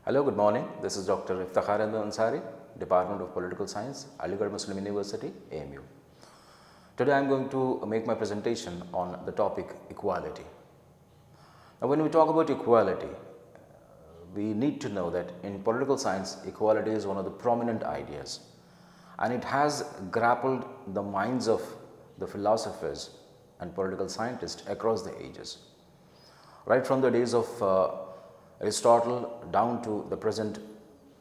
Hello, good morning. This is Dr. Iftakhar Ansari, Department of Political Science, Aligarh Muslim University, AMU. Today I am going to make my presentation on the topic equality. Now, when we talk about equality, we need to know that in political science, equality is one of the prominent ideas, and it has grappled the minds of the philosophers and political scientists across the ages. Right from the days of Aristotle down to the present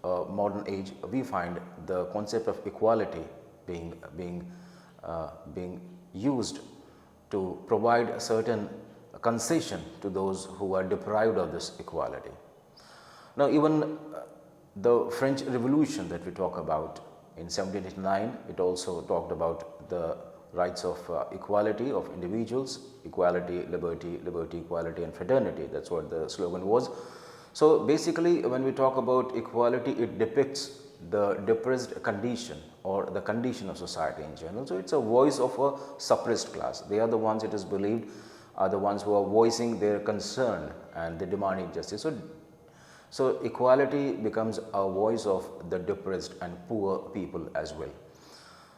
modern age, we find the concept of equality being used to provide a certain concession to those who are deprived of this equality. Now, even the French Revolution that we talk about in 1789, it also talked about the rights of equality of individuals, equality, liberty, liberty, equality and fraternity. That's what the slogan was. So, basically when we talk about equality, it depicts the depressed condition or the condition of society in general. So, it is a voice of a suppressed class. They are the ones, it is believed, are the ones who are voicing their concern and they demanding justice. So, equality becomes a voice of the depressed and poor people as well.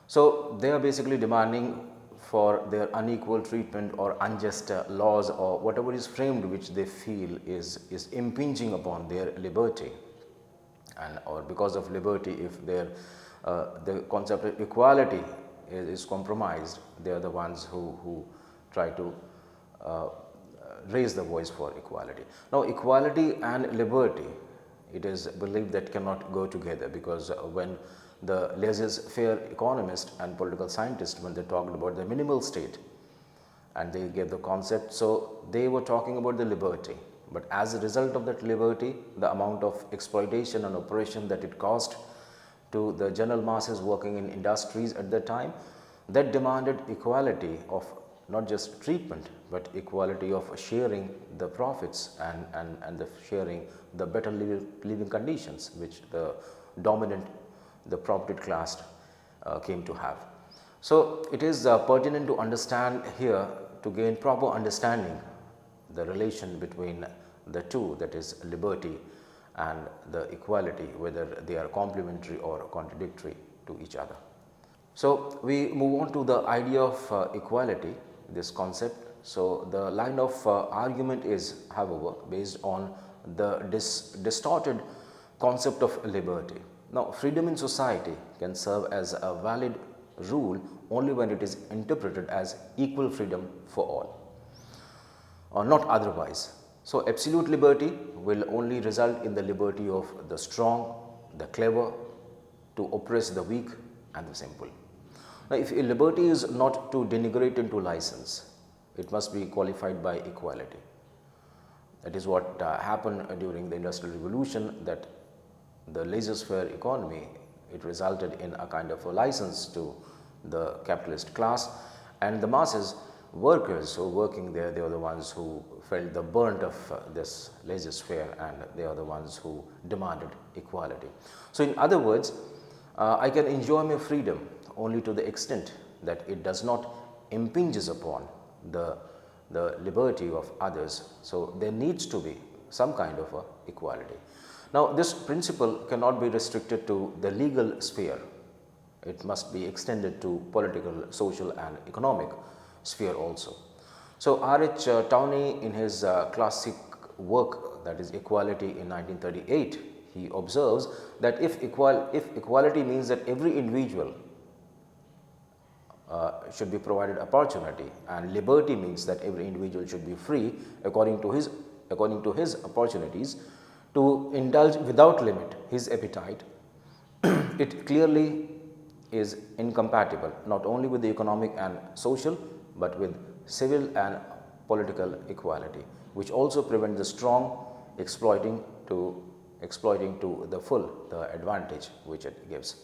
So, they are basically demanding for their unequal treatment or unjust laws or whatever is framed which they feel is impinging upon their liberty, and or because of liberty, if their the concept of equality is compromised, they are the ones who try to raise the voice for equality. Now, equality and liberty, it is believed that cannot go together, because when the laissez-faire economists and political scientists, when they talked about the minimal state and they gave the concept, so they were talking about the liberty, but as a result of that liberty, the amount of exploitation and oppression that it caused to the general masses working in industries at that time, that demanded equality of not just treatment, but equality of sharing the profits and the sharing the better living conditions which the dominant, the propertied class came to have. So, it is pertinent to understand here, to gain proper understanding the relation between the two, that is liberty and the equality, whether they are complementary or contradictory to each other. So, we move on to the idea of equality, this concept. So, the line of argument is, however, based on the distorted concept of liberty. Now, freedom in society can serve as a valid rule only when it is interpreted as equal freedom for all, or not otherwise. So, absolute liberty will only result in the liberty of the strong, the clever, to oppress the weak and the simple. Now, if liberty is not to denigrate into license, it must be qualified by equality. That is what happened during the Industrial Revolution, that the laissez-faire economy, it resulted in a kind of a license to the capitalist class, and the masses, workers who were working there, they are the ones who felt the burnt of this laissez-faire, and they are the ones who demanded equality. So, in other words, I can enjoy my freedom only to the extent that it does not impinges upon the liberty of others. So, there needs to be some kind of a equality. Now, this principle cannot be restricted to the legal sphere. It must be extended to political, social and economic sphere also. So, R.H. Tawney, in his classic work, that is Equality, in 1938, he observes that if equality means that every individual should be provided opportunity, and liberty means that every individual should be free according to his opportunities to indulge without limit his appetite, it clearly is incompatible not only with the economic and social, but with civil and political equality, which also prevents the strong exploiting to the full the advantage which it gives.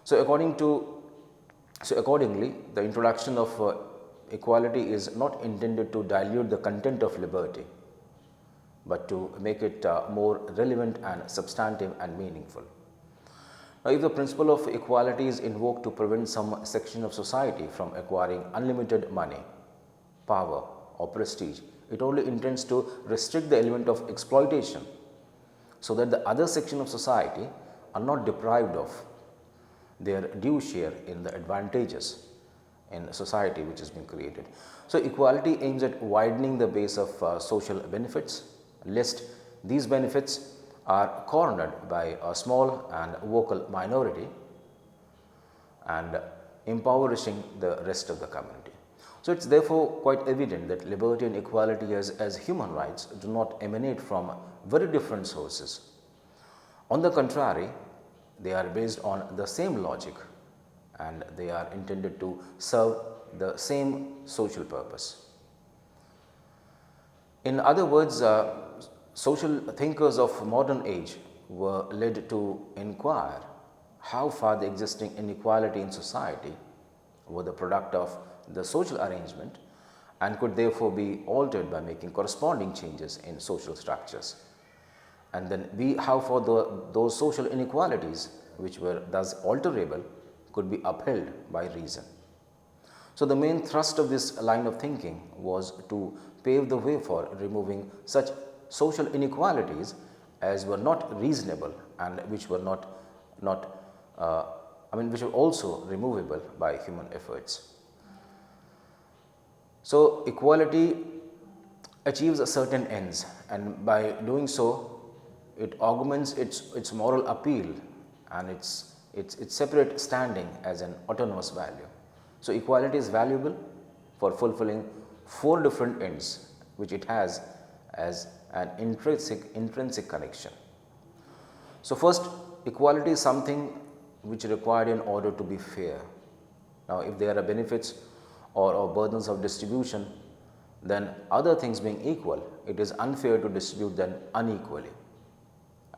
So, accordingly, the introduction of equality is not intended to dilute the content of liberty, but to make it more relevant and substantive and meaningful. Now, if the principle of equality is invoked to prevent some section of society from acquiring unlimited money, power or prestige, it only intends to restrict the element of exploitation. so that the other section of society are not deprived of their due share in the advantages in society which has been created. So, equality aims at widening the base of social benefits, lest these benefits are cornered by a small and vocal minority and impoverishing the rest of the community. So, it is therefore quite evident that liberty and equality as human rights do not emanate from very different sources. On the contrary, they are based on the same logic and they are intended to serve the same social purpose. In other words, social thinkers of modern age were led to inquire how far the existing inequality in society were the product of the social arrangement and could therefore be altered by making corresponding changes in social structures, and then how far those social inequalities which were thus alterable could be upheld by reason. So, the main thrust of this line of thinking was to pave the way for removing such social inequalities as were not reasonable and which were which were also removable by human efforts. So, equality achieves a certain ends, and by doing so it augments its moral appeal and its separate standing as an autonomous value. So, equality is valuable for fulfilling 4 different ends which it has as an intrinsic connection. So, first, equality is something which is required in order to be fair. Now, if there are benefits or burdens of distribution, then other things being equal, it is unfair to distribute them unequally,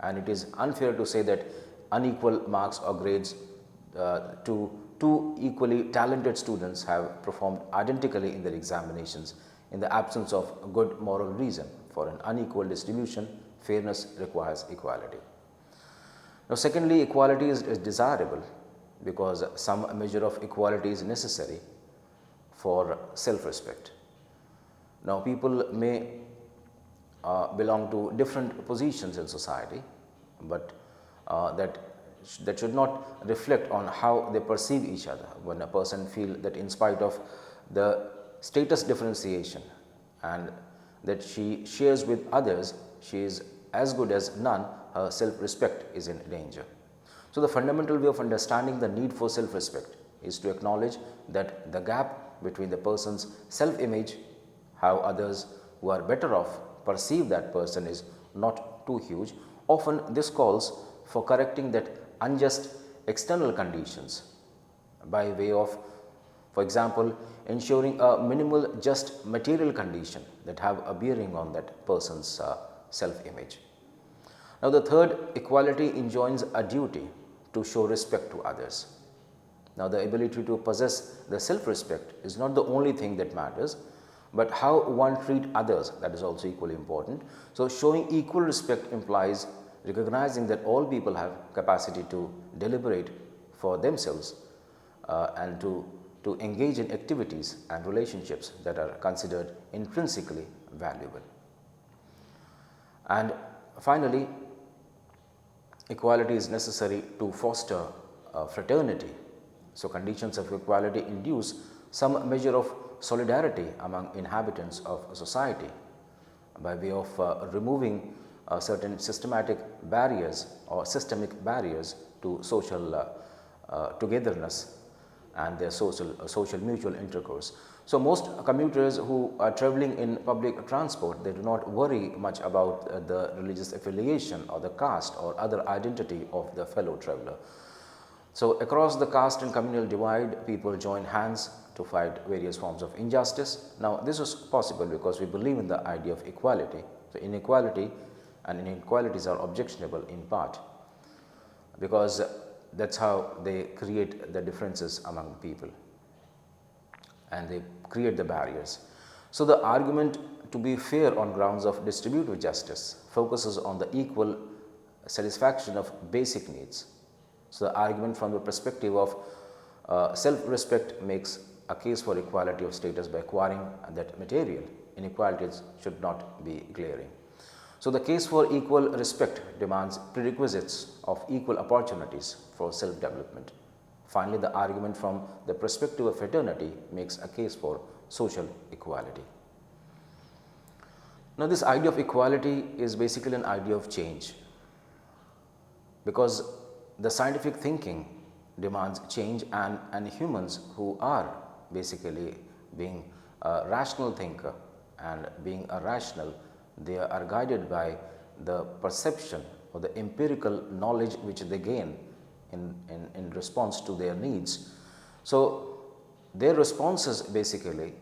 and it is unfair to say that unequal marks or grades to 2 equally talented students have performed identically in their examinations in the absence of good moral reason. For an unequal distribution, fairness requires equality. Now, secondly, equality is desirable because some measure of equality is necessary for self-respect. Now, people may belong to different positions in society, but that should not reflect on how they perceive each other. When a person feels that in spite of the status differentiation and that she shares with others, she is as good as none, her self-respect is in danger. So, the fundamental way of understanding the need for self-respect is to acknowledge that the gap between the person's self-image, how others who are better off perceive that person, is not too huge. Often this calls for correcting that unjust external conditions by way of, for example, ensuring a minimal just material condition that have a bearing on that person's self-image. Now, the third, equality enjoins a duty to show respect to others. Now, the ability to possess the self-respect is not the only thing that matters, but how one treats others, that is also equally important. So, showing equal respect implies recognizing that all people have capacity to deliberate for themselves and to engage in activities and relationships that are considered intrinsically valuable. And finally, equality is necessary to foster fraternity. So, conditions of equality induce some measure of solidarity among inhabitants of a society by way of removing certain systematic barriers or systemic barriers to social togetherness and their social mutual intercourse. So, most commuters who are travelling in public transport, they do not worry much about the religious affiliation or the caste or other identity of the fellow traveller. So, across the caste and communal divide, people join hands to fight various forms of injustice. Now, this is possible because we believe in the idea of equality. So, inequality and inequalities are objectionable in part because that is how they create the differences among people and they create the barriers. So, the argument to be fair on grounds of distributive justice focuses on the equal satisfaction of basic needs. So, the argument from the perspective of self-respect makes a case for equality of status by acquiring that material. Inequalities should not be glaring. So, the case for equal respect demands prerequisites of equal opportunities for self-development. Finally, the argument from the perspective of fraternity makes a case for social equality. Now, this idea of equality is basically an idea of change, because the scientific thinking demands change, and humans who are basically being a rational thinker and being a rational, they are guided by the perception or the empirical knowledge which they gain in response to their needs. So, their responses basically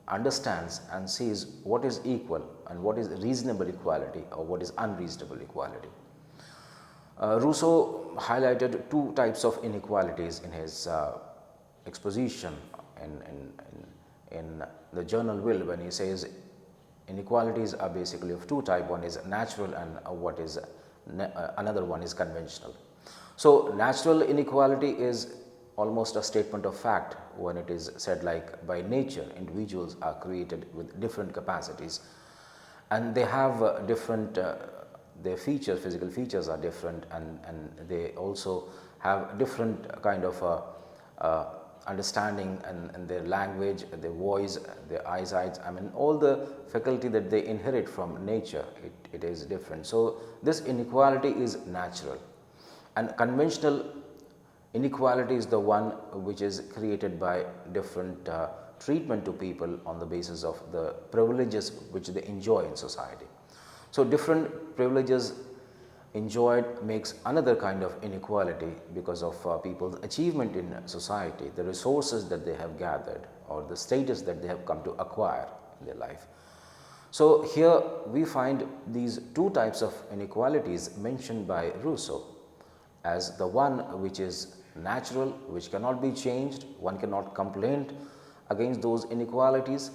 understands and sees what is equal and what is reasonable equality or what is unreasonable equality. Rousseau highlighted two types of inequalities in his exposition in the journal Will, when he says inequalities are basically of two types. One is natural and another one is conventional. So, natural inequality is almost a statement of fact when it is said like, by nature individuals are created with different capacities and they have different their features, physical features are different, and they also have different kind of understanding and their language, their voice, their eyesight, I mean all the faculty that they inherit from nature, it is different. So, this inequality is natural, and conventional inequality is the one which is created by different treatment to people on the basis of the privileges which they enjoy in society. So, different privileges enjoyed makes another kind of inequality because of people's achievement in society, the resources that they have gathered or the status that they have come to acquire in their life. So, here we find these two types of inequalities mentioned by Rousseau as the one which is natural, which cannot be changed, one cannot complain against those inequalities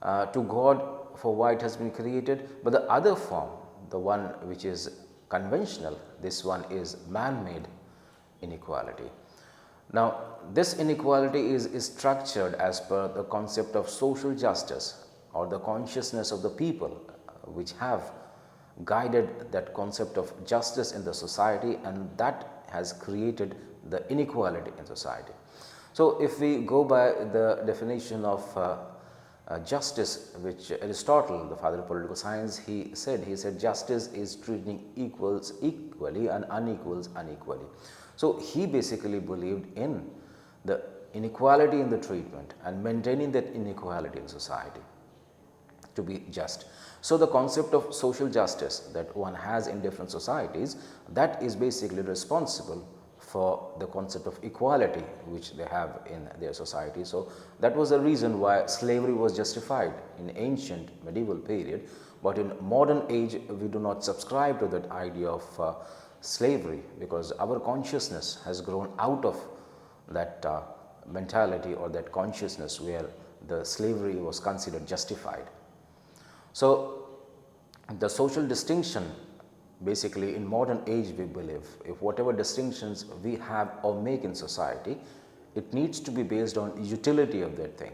to God for why it has been created, but the other form, the one which is conventional, this one is man-made inequality. Now, this inequality is structured as per the concept of social justice or the consciousness of the people which have guided that concept of justice in the society, and that has created the inequality in society. So, if we go by the definition of justice, which Aristotle, the father of political science, he said justice is treating equals equally and unequals unequally. So, he basically believed in the inequality in the treatment and maintaining that inequality in society to be just. So, the concept of social justice that one has in different societies, that is basically responsible for the concept of equality which they have in their society. So, that was the reason why slavery was justified in ancient medieval period, but in modern age we do not subscribe to that idea of slavery, because our consciousness has grown out of that mentality or that consciousness where the slavery was considered justified. So, the social distinction basically in modern age we believe, if whatever distinctions we have or make in society, it needs to be based on utility of that thing.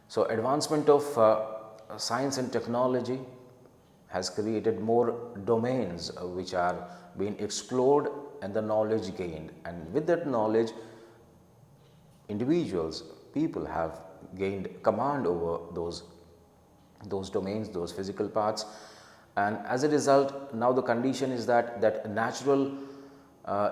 So, advancement of science and technology has created more domains which are being explored and the knowledge gained, and with that knowledge individuals, people have gained command over those domains, those physical parts, and as a result now the condition is that natural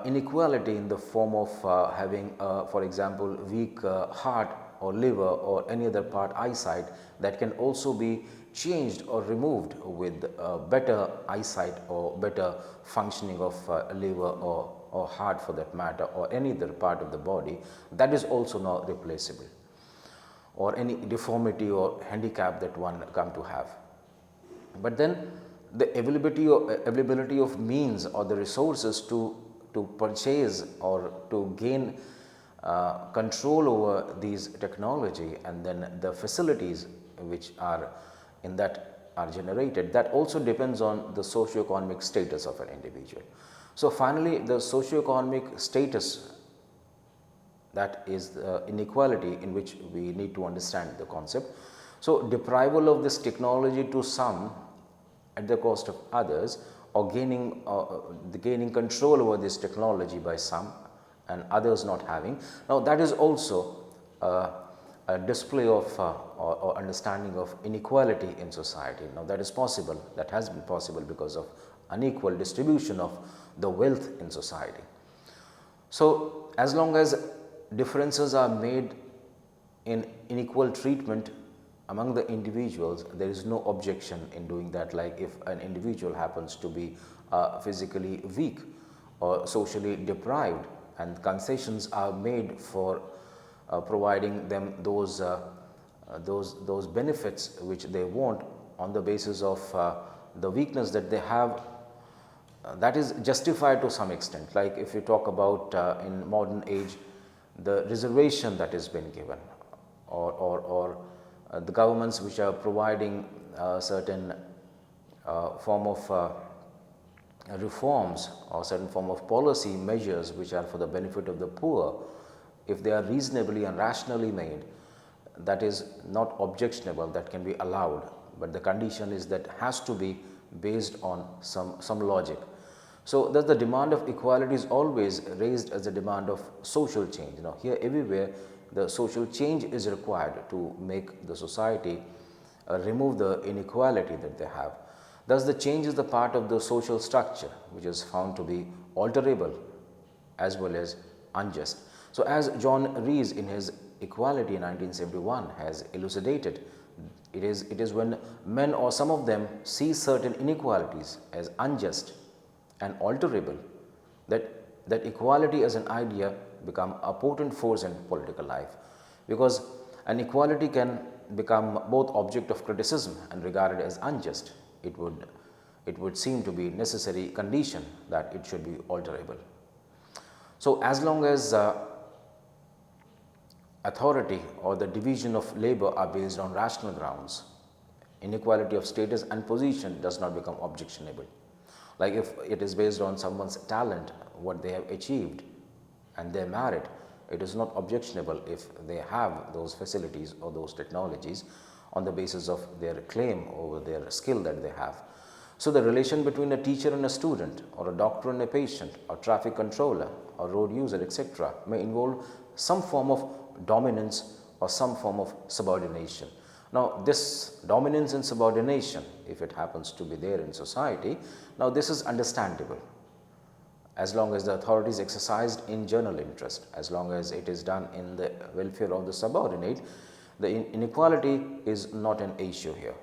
inequality in the form of having for example weak heart or liver or any other part eyesight, that can also be changed or removed with better eyesight or better functioning of liver or heart for that matter, or any other part of the body, that is also now replaceable, or any deformity or handicap that one come to have. But then the availability of means or the resources to purchase or to gain control over these technology, and then the facilities which are in that are generated, that also depends on the socio-economic status of an individual. So, finally, the socio-economic status, that is the inequality in which we need to understand the concept. So, deprival of this technology to some at the cost of others, or gaining control over this technology by some and others not having. Now that is also a display of or understanding of inequality in society. Now that is possible, that has been possible because of unequal distribution of the wealth in society. So as long as differences are made in unequal treatment among the individuals, there is no objection in doing that. Like if an individual happens to be physically weak or socially deprived, and concessions are made for providing them those benefits which they want on the basis of the weakness that they have, that is justified to some extent. Like if you talk about in modern age, the reservation that has been given, or the governments which are providing certain form of reforms or certain form of policy measures which are for the benefit of the poor, if they are reasonably and rationally made, that is not objectionable, that can be allowed, but the condition is that has to be based on some logic. So thus the demand of equality is always raised as a demand of social change. Now here everywhere the social change is required to make the society remove the inequality that they have. Thus the change is the part of the social structure which is found to be alterable as well as unjust. So as John Rees in his Equality in 1971 has elucidated, it is when men or some of them see certain inequalities as unjust and alterable that equality as an idea become a potent force in political life, because an equality can become both object of criticism and regarded as unjust. It would seem to be necessary condition that it should be alterable. So as long as authority or the division of labor are based on rational grounds, inequality of status and position does not become objectionable. Like if it is based on someone's talent, what they have achieved and their merit, it is not objectionable if they have those facilities or those technologies on the basis of their claim over their skill that they have. So the relation between a teacher and a student, or a doctor and a patient, or traffic controller or road user, etc., may involve some form of dominance or some form of subordination. Now this dominance and subordination, if it happens to be there in society, now this is understandable as long as the authority is exercised in general interest, as long as it is done in the welfare of the subordinate, the inequality is not an issue here.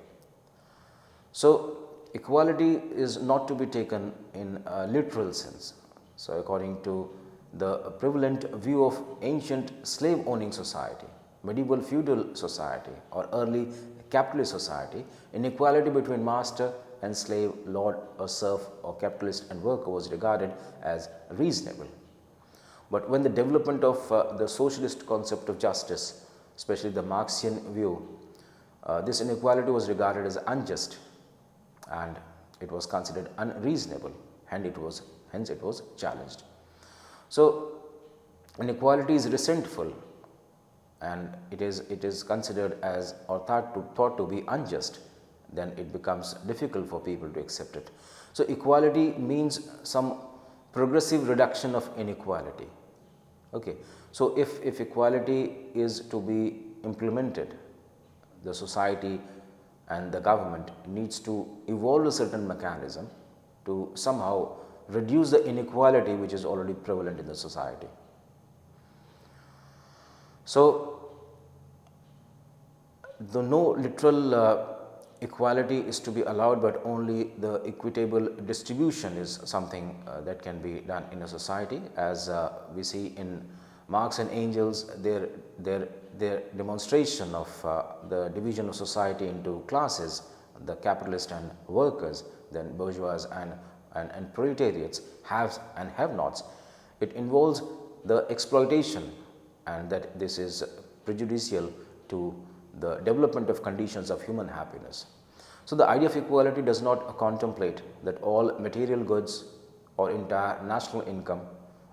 So equality is not to be taken in a literal sense. So according to the prevalent view of ancient slave owning society, medieval feudal society, or early capitalist society, inequality between master and slave, lord or serf, or capitalist and worker was regarded as reasonable. But when the development of the socialist concept of justice, especially the Marxian view, this inequality was regarded as unjust and it was considered unreasonable, and hence it was challenged. So inequality is resentful and it is considered as or thought to be unjust, then it becomes difficult for people to accept it. So equality means some progressive reduction of inequality. Okay. So if equality is to be implemented, the society and the government needs to evolve a certain mechanism to somehow reduce the inequality which is already prevalent in the society. So the no literal equality is to be allowed, but only the equitable distribution is something that can be done in a society, as we see in Marx and Engels, their demonstration of the division of society into classes, the capitalist and workers, then bourgeois and proletariats, haves and have-nots. It involves the exploitation, and that this is prejudicial to the development of conditions of human happiness. So the idea of equality does not contemplate that all material goods or entire national income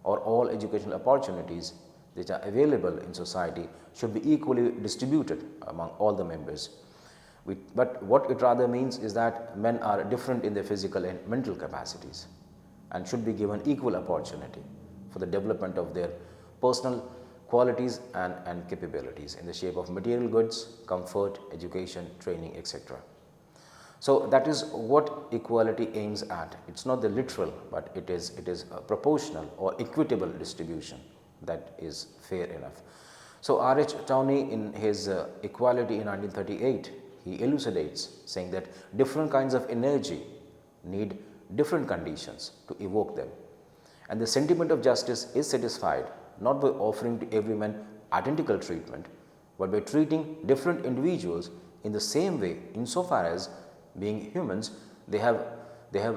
or all educational opportunities that are available in society should be equally distributed among all the members, But what it rather means is that men are different in their physical and mental capacities and should be given equal opportunity for the development of their personal qualities and capabilities in the shape of material goods, comfort, education, training, etc. So that is what equality aims at. It's not the literal, but it is a proportional or equitable distribution that is fair enough. So R.H. Tawney, in his Equality in 1938, he elucidates, saying that different kinds of energy need different conditions to evoke them, and the sentiment of justice is satisfied not by offering to every man identical treatment, but by treating different individuals in the same way, insofar as, being humans, they have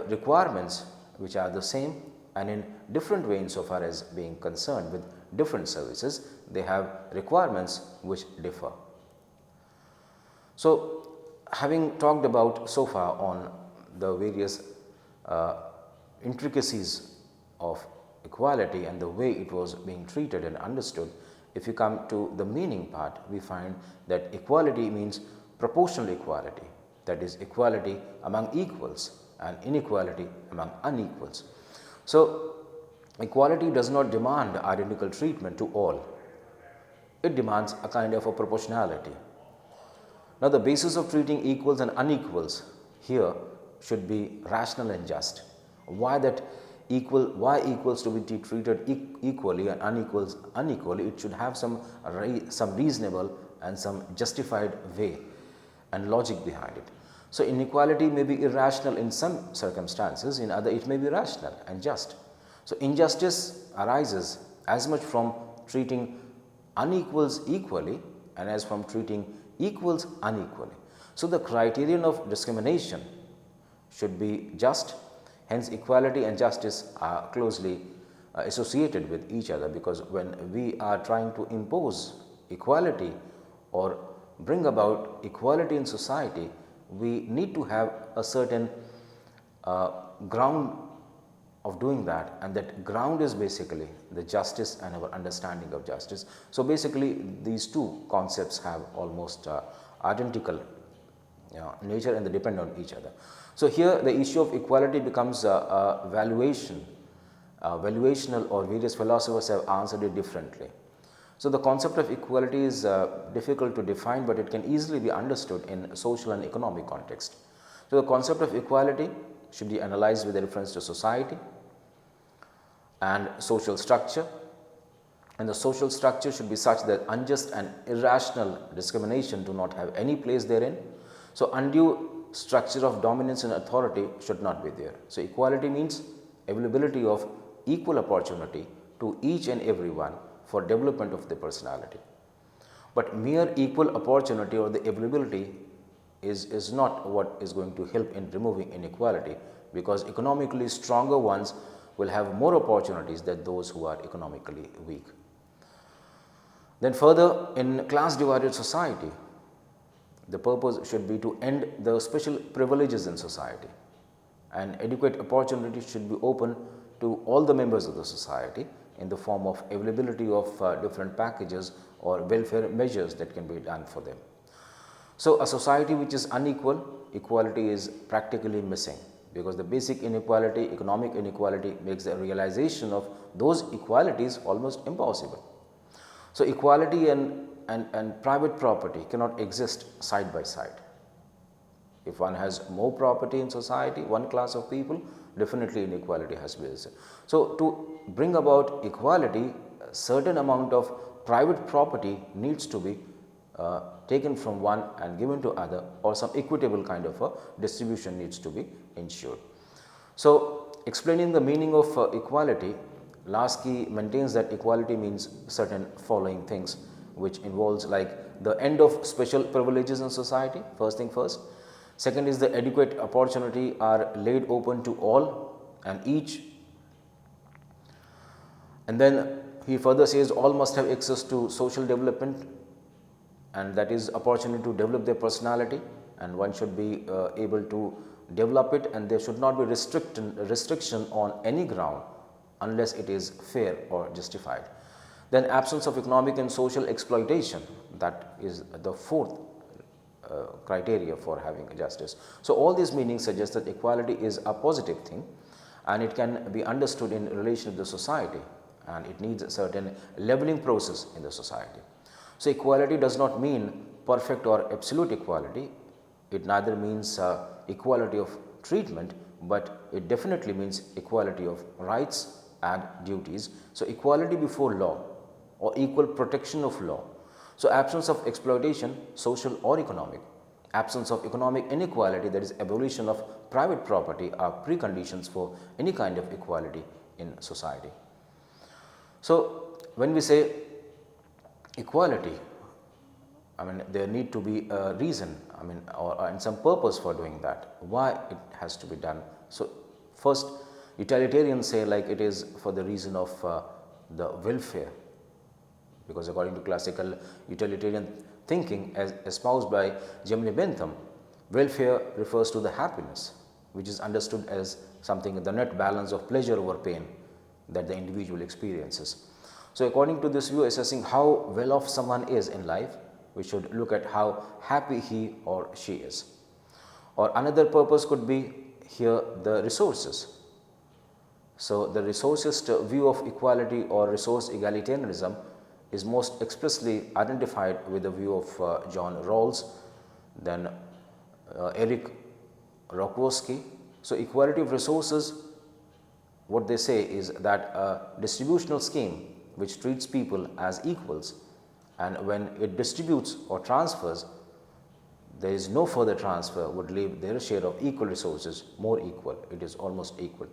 requirements which are the same, and in different way insofar as, being concerned with different services, they have requirements which differ. So, having talked about so far on the various intricacies of equality and the way it was being treated and understood, if you come to the meaning part, we find that equality means proportional equality, that is, equality among equals and inequality among unequals. So, equality does not demand identical treatment to all, it demands a kind of a proportionality. Now, the basis of treating equals and unequals here should be rational and just. Why equals to be treated equally and unequals unequally? It should have some reasonable and some justified way and logic behind it. So, inequality may be irrational in some circumstances, in other it may be rational and just. So, injustice arises as much from treating unequals equally and as from treating equals unequally. So, the criterion of discrimination should be just. Hence, equality and justice are closely associated with each other, because when we are trying to impose equality or bring about equality in society, we need to have a certain ground of doing that, and that ground is basically the justice and our understanding of justice. So, basically these two concepts have almost identical nature and they depend on each other. So, here the issue of equality becomes a valuational, or various philosophers have answered it differently. So, the concept of equality is difficult to define, but it can easily be understood in social and economic context. So, the concept of equality should be analyzed with reference to society and social structure, and the social structure should be such that unjust and irrational discrimination do not have any place therein. So, undue structure of dominance and authority should not be there. So, equality means availability of equal opportunity to each and every one for development of the personality. But mere equal opportunity or the availability is not what is going to help in removing inequality, because economically stronger ones will have more opportunities than those who are economically weak. Then further, in class divided society, the purpose should be to end the special privileges in society, and adequate opportunity should be open to all the members of the society in the form of availability of different packages or welfare measures that can be done for them. So, a society which is unequal, equality is practically missing, because the basic inequality, economic inequality, makes the realization of those equalities almost impossible. So, equality and private property cannot exist side by side. If one has more property in society, one class of people, definitely inequality has to be there. So, to bring about equality, a certain amount of private property needs to be taken from one and given to other, or some equitable kind of a distribution needs to be ensured. So, explaining the meaning of equality, Lasky maintains that equality means certain following things, which involves like the end of special privileges in society, first thing first. Second is the adequate opportunity are laid open to all and each, and then he further says all must have access to social development, and that is opportunity to develop their personality, and one should be able to develop it, and there should not be restriction on any ground unless it is fair or justified. Then absence of economic and social exploitation, that is the fourth criteria for having justice. So, all these meanings suggest that equality is a positive thing, and it can be understood in relation to the society, and it needs a certain leveling process in the society. So, equality does not mean perfect or absolute equality. It neither means equality of treatment, but it definitely means equality of rights and duties. So, equality before law or equal protection of law. So, absence of exploitation, social or economic, absence of economic inequality, that is abolition of private property, are preconditions for any kind of equality in society. So, when we say equality, I mean there need to be a reason, I mean or and some purpose for doing that, why it has to be done. So, first utilitarians say like it is for the reason of the welfare, because according to classical utilitarian thinking as espoused by Gemini Bentham, welfare refers to the happiness, which is understood as something, the net balance of pleasure over pain that the individual experiences. So, according to this view, assessing how well off someone is in life, we should look at how happy he or she is. Or another purpose could be here the resources. So, the resourcist view of equality or resource egalitarianism is most expressly identified with the view of John Rawls, then Eric Rogowski. So, equality of resources, what they say is that a distributional scheme which treats people as equals, and when it distributes or transfers, there is no further transfer, would leave their share of equal resources more equal, it is almost equal.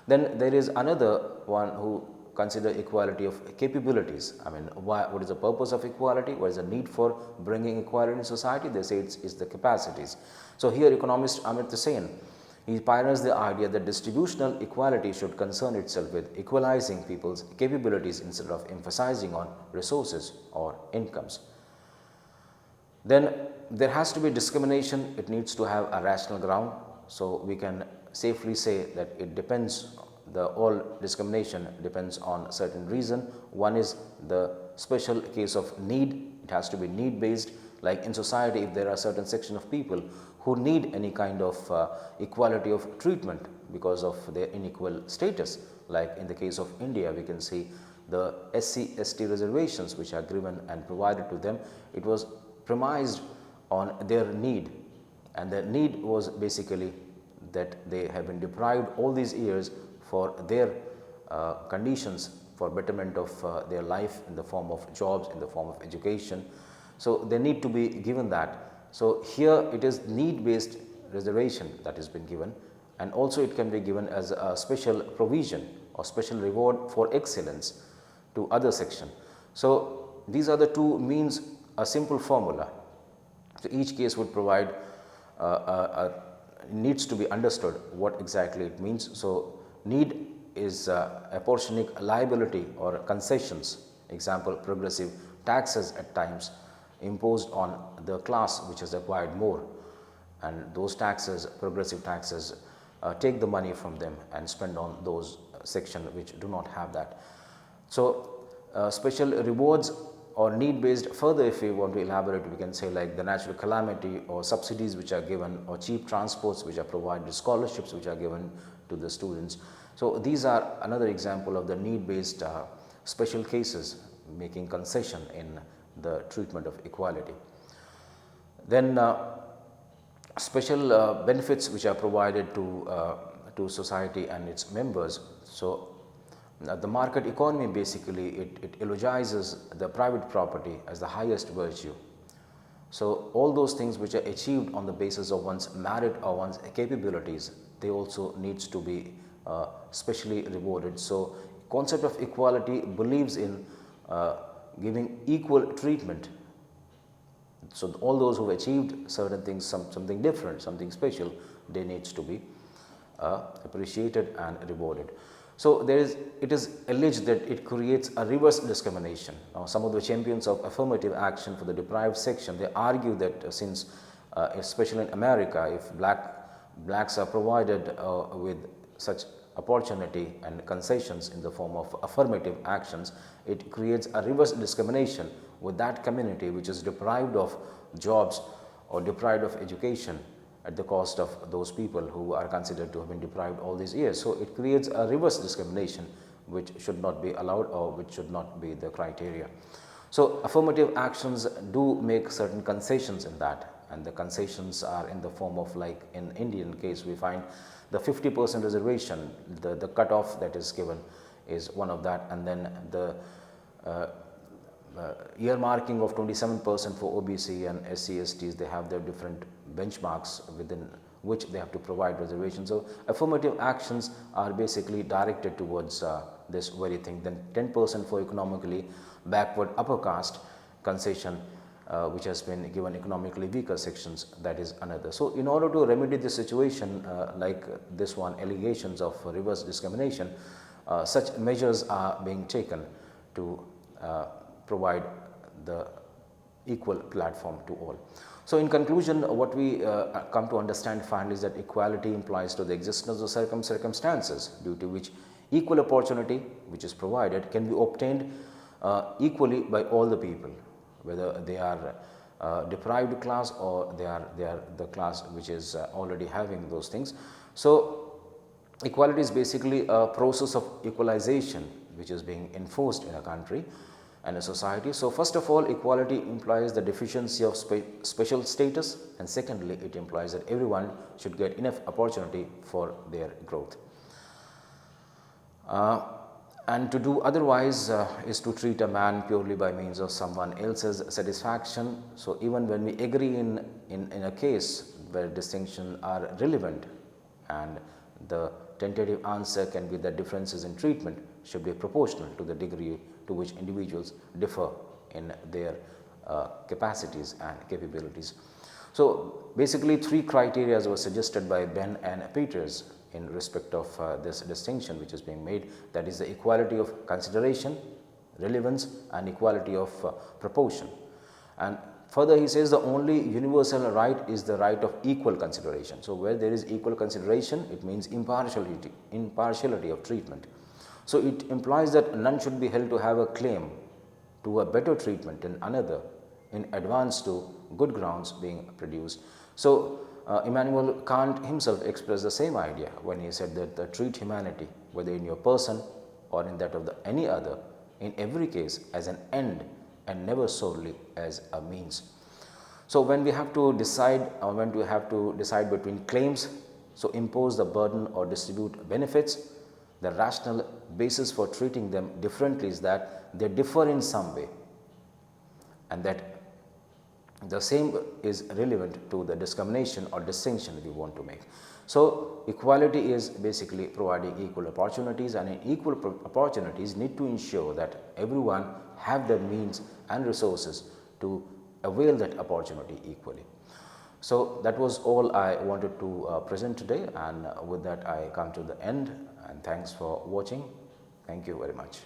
Then there is another one who consider equality of capabilities. I mean, what is the purpose of equality? What is the need for bringing equality in society? They say it's the capacities. So, here economist Amartya Sen, he pioneers the idea that distributional equality should concern itself with equalizing people's capabilities instead of emphasizing on resources or incomes. Then there has to be discrimination, it needs to have a rational ground. So, we can safely say that it depends, all discrimination depends on certain reason. One is the special case of need, it has to be need based, like in society if there are certain section of people who need any kind of equality of treatment because of their unequal status, like in the case of India we can see the SC/ST reservations which are given and provided to them, it was premised on their need, and the need was basically that they have been deprived all these years for their conditions for betterment of their life in the form of jobs, in the form of education. So, they need to be given that. So, here it is need based reservation that has been given, and also it can be given as a special provision or special reward for excellence to other section. So, these are the two means, a simple formula. So, each case would provide needs to be understood what exactly it means. So, need is apportioning liability or concessions, example progressive taxes at times imposed on the class which has acquired more, and those taxes, progressive taxes, take the money from them and spend on those section which do not have that. So, special rewards or need based, further if we want to elaborate, we can say like the natural calamity or subsidies which are given, or cheap transports which are provided, scholarships which are given to the students. So, these are another example of the need based special cases making concession in the treatment of equality. Then special benefits which are provided to society and its members. So, the market economy basically it eulogizes the private property as the highest virtue. So, all those things which are achieved on the basis of one's merit or one's capabilities, they also needs to be specially rewarded. So, concept of equality believes in giving equal treatment. So, all those who have achieved certain things, something different, something special, they needs to be appreciated and rewarded. So, it is alleged that it creates a reverse discrimination. Now, some of the champions of affirmative action for the deprived section, they argue that since especially in America, if blacks are provided with such opportunity and concessions in the form of affirmative actions, it creates a reverse discrimination with that community which is deprived of jobs or deprived of education at the cost of those people who are considered to have been deprived all these years. So it creates a reverse discrimination which should not be allowed, or which should not be the criteria. So affirmative actions do make certain concessions in that, and the concessions are in the form of, like in Indian case we find the 50% reservation, the cutoff that is given is one of that, and then the earmarking of 27% for OBC and SC/STs. They have their different benchmarks within which they have to provide reservations. So affirmative actions are basically directed towards this very thing. Then 10% for economically backward upper caste concession, which has been given economically weaker sections, that is another. So in order to remedy the situation like this one, allegations of reverse discrimination, such measures are being taken to provide the equal platform to all. So in conclusion, what we come to understand finally is that equality implies to the existence of circumstances due to which equal opportunity which is provided can be obtained equally by all the people, whether they are deprived class or they are the class which is already having those things. So equality is basically a process of equalization which is being enforced in a country and a society. So first of all, equality implies the deficiency of special status, and secondly, it implies that everyone should get enough opportunity for their growth. And to do otherwise is to treat a man purely by means of someone else's satisfaction. So even when we agree in a case where distinctions are relevant, and the tentative answer can be that differences in treatment should be proportional to the degree to which individuals differ in their capacities and capabilities. So basically 3 criteria were suggested by Ben and Peters in respect of this distinction which is being made, that is the equality of consideration, relevance, and equality of proportion. And further he says the only universal right is the right of equal consideration. So where there is equal consideration, it means impartiality of treatment. So it implies that none should be held to have a claim to a better treatment than another in advance to good grounds being produced. So Immanuel Kant himself expressed the same idea when he said that treat humanity, whether in your person or in that of any other, in every case as an end and never solely as a means. So when we have to decide, or when we have to decide between claims, so impose the burden or distribute benefits, the rational basis for treating them differently is that they differ in some way, and that the same is relevant to the discrimination or distinction we want to make. So equality is basically providing equal opportunities, and in equal opportunities need to ensure that everyone have the means and resources to avail that opportunity equally. So that was all I wanted to present today, and with that I come to the end, and thanks for watching. Thank you very much.